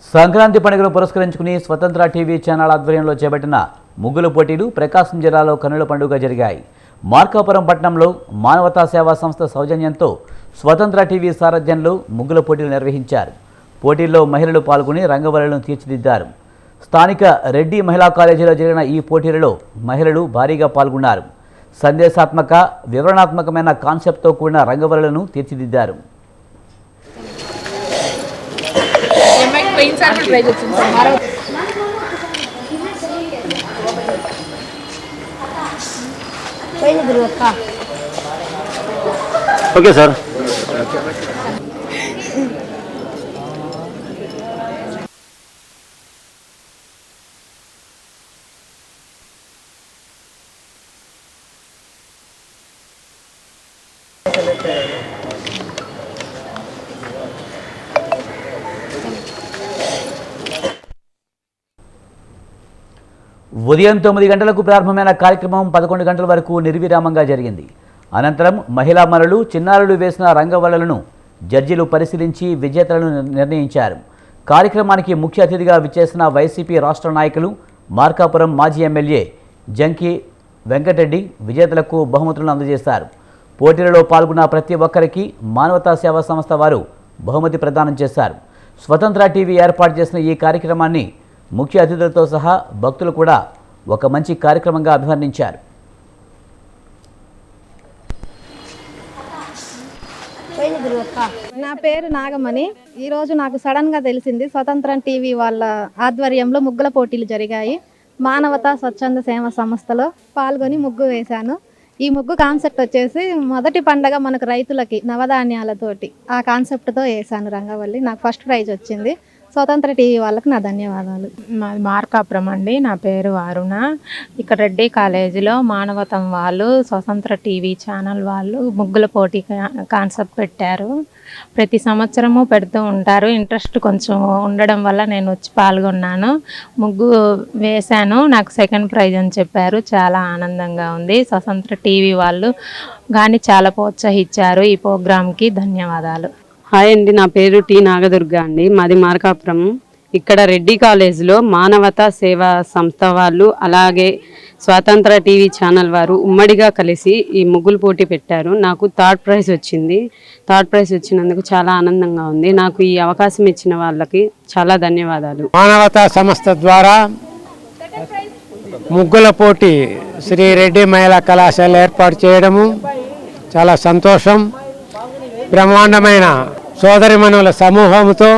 సంక్రాంతి పండుగను పురస్కరించుకుని స్వతంత్ర టీవీ ఛానల్ ఆధ్వర్యంలో చేపట్టిన ముగ్గుల పోటీలు ప్రకాశం జిల్లాలో కన్నుల పండుగ జరిగాయి. మార్కాపురం పట్టణంలో మానవతా సేవా సంస్థ సౌజన్యంతో స్వతంత్ర టీవీ సారథ్యంలో ముగ్గుల పోటీలు నిర్వహించారు. పోటీల్లో మహిళలు పాల్గొని రంగవల్లులను తీర్చిదిద్దారు. స్థానిక రెడ్డి మహిళా కాలేజీలో జరిగిన ఈ పోటీలలో మహిళలు భారీగా పాల్గొన్నారు. సందేశాత్మక, వివరణాత్మకమైన కాన్సెప్ట్తో కూడిన రంగవల్లులను తీర్చిదిద్దారు. Okay sir. ఉదయం 9 గంటలకు ప్రారంభమైన కార్యక్రమం 11 గంటల వరకు నిర్విరామంగా జరిగింది. అనంతరం మహిళా మనులు, చిన్నారులు వేసిన రంగవల్లులను జడ్జీలు పరిశీలించి విజేతలను నిర్ణయించారు. కార్యక్రమానికి ముఖ్య అతిథిగా విచ్చేసిన వైసీపీ రాష్ట్ర నాయకులు, మార్కాపురం మాజీ ఎమ్మెల్యే జంకి వెంకటరెడ్డి విజేతలకు బహుమతులను అందజేశారు. పోటీలలో పాల్గొన్న ప్రతి ఒక్కరికి మానవతా సేవా సంస్థ వారు బహుమతి ప్రదానం చేశారు. స్వతంత్ర టీవీ ఏర్పాటు చేసిన ఈ కార్యక్రమాన్ని ముఖ్య అతిథులతో సహా భక్తులు కూడా ఒక మంచి కార్యక్రమంగా అభివర్ణించారు. నా పేరు నాగమణి. ఈరోజు నాకు సడన్గా తెలిసింది స్వతంత్రం టీవీ వాళ్ళ ఆధ్వర్యంలో ముగ్గుల పోటీలు జరిగాయి. మానవతా స్వచ్ఛంద సేవా సంస్థలో పాల్గొని ముగ్గు వేశాను. ఈ ముగ్గు కాన్సెప్ట్ వచ్చేసి మొదటి పండగ మనకు రైతులకి నవధాన్యాలతోటి ఆ కాన్సెప్ట్తో వేశాను రంగవల్లి. నాకు ఫస్ట్ ప్రైజ్ వచ్చింది. స్వతంత్ర టీవీ వాళ్ళకి నా ధన్యవాదాలు. మాది మార్కాపురం అండి. నా పేరు అరుణ. ఇక్కడ రెడ్డి కాలేజీలో మానవతం వాళ్ళు, స్వతంత్ర టీవీ ఛానల్ వాళ్ళు ముగ్గుల పోటీ కాన్సెప్ట్ పెట్టారు. ప్రతి సంవత్సరము పెడుతూ ఉంటారు. ఇంట్రెస్ట్ కొంచెం ఉండడం వల్ల నేను వచ్చి పాల్గొన్నాను. ముగ్గు వేశాను. నాకు సెకండ్ ప్రైజ్ అని చెప్పారు. చాలా ఆనందంగా ఉంది. స్వతంత్ర టీవీ వాళ్ళు కానీ చాలా ప్రోత్సహించారు. ఈ ప్రోగ్రాంకి ధన్యవాదాలు. హాయ్ అండి, నా పేరు టి నాగదుర్గ అండి. మాది మార్కాపురం. ఇక్కడ రెడ్డి కాలేజ్లో మానవతా సేవా సంస్థ వాళ్ళు అలాగే స్వాతంత్ర టీవీ ఛానల్ వారు ఉమ్మడిగా కలిసి ఈ ముగ్గులు పోటీ పెట్టారు. నాకు థర్డ్ ప్రైజ్ వచ్చింది. థర్డ్ ప్రైజ్ వచ్చినందుకు చాలా ఆనందంగా ఉంది. నాకు ఈ అవకాశం ఇచ్చిన వాళ్ళకి చాలా ధన్యవాదాలు. మానవతా సంస్థ ద్వారా ముగ్గుల పోటీ శ్రీ రెడ్డి మహిళా కళాశాల ఏర్పాటు చేయడము చాలా సంతోషం. బ్రహ్మాండమైన సోదరిమణుల సమూహంతో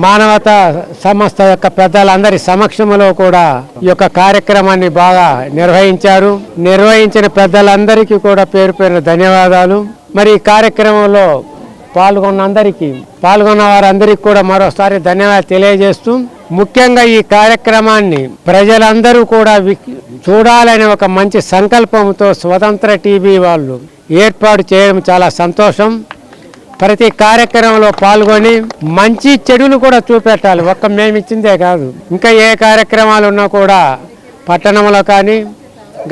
మానవతా సంస్థ యొక్క పెద్దలందరి సమక్షంలో కూడా ఈ యొక్క కార్యక్రమాన్ని బాగా నిర్వహించారు. నిర్వహించిన పెద్దలందరికీ కూడా పేరు పేరు ధన్యవాదాలు. మరి ఈ కార్యక్రమంలో పాల్గొన్న వారందరికీ కూడా మరోసారి ధన్యవాదాలు తెలియజేస్తూ, ముఖ్యంగా ఈ కార్యక్రమాన్ని ప్రజలందరూ కూడా చూడాలనే ఒక మంచి సంకల్పంతో స్వతంత్ర టీవీ వాళ్ళు ఏర్పాటు చేయడం చాలా సంతోషం. ప్రతి కార్యక్రమంలో పాల్గొని మంచి చెడులు కూడా చూపెట్టాలి. ఒక్క మేము ఇచ్చిందే కాదు, ఇంకా ఏ కార్యక్రమాలు ఉన్నా కూడా పట్టణంలో కానీ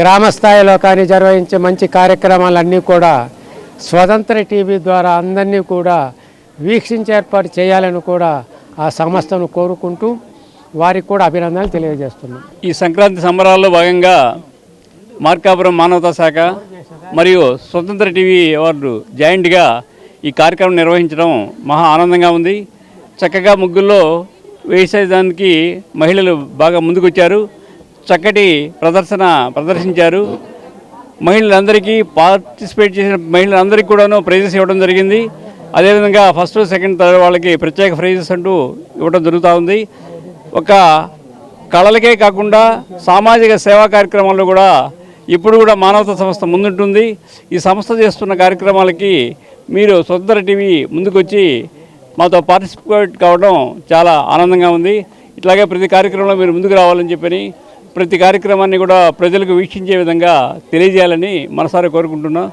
గ్రామ స్థాయిలో కానీ నిర్వహించే మంచి కార్యక్రమాలన్నీ కూడా స్వతంత్ర టీవీ ద్వారా అందరినీ కూడా వీక్షించి ఏర్పాటు చేయాలని కూడా ఆ సంస్థను కోరుకుంటూ వారికి కూడా అభినందనలు తెలియజేస్తున్నాం. ఈ సంక్రాంతి సంబరాల్లో భాగంగా మార్కాపురం మానవతా శాఖ మరియు స్వతంత్ర టీవీ వారు జాయింట్గా ఈ కార్యక్రమం నిర్వహించడం మహా ఆనందంగా ఉంది. చక్కగా ముగ్గుల్లో వేసేదానికి మహిళలు బాగా ముందుకొచ్చారు. చక్కటి ప్రదర్శించారు. మహిళలందరికీ పార్టిసిపేట్ చేసిన మహిళలందరికీ కూడాను ప్రైజెస్ ఇవ్వడం జరిగింది. అదేవిధంగా ఫస్ట్, సెకండ్, థర్డ్ వాళ్ళకి ప్రత్యేక ప్రైజెస్ అంటూ ఇవ్వడం జరుగుతూ ఉంది. ఒక కళలకే కాకుండా సామాజిక సేవా కార్యక్రమాల్లో కూడా ఇప్పుడు కూడా మానవతా సంస్థ ముందుంటుంది. ఈ సంస్థ చేస్తున్న కార్యక్రమాలకి మీరు స్వతంత్ర టీవీ ముందుకొచ్చి మాతో పార్టిసిపేట్ కావడం చాలా ఆనందంగా ఉంది. ఇట్లాగే ప్రతి కార్యక్రమంలో మీరు ముందుకు రావాలని చెప్పని, ప్రతి కార్యక్రమాన్ని కూడా ప్రజలకు వీక్షించే విధంగా తెలియజేయాలని మనసారా కోరుకుంటున్నాం.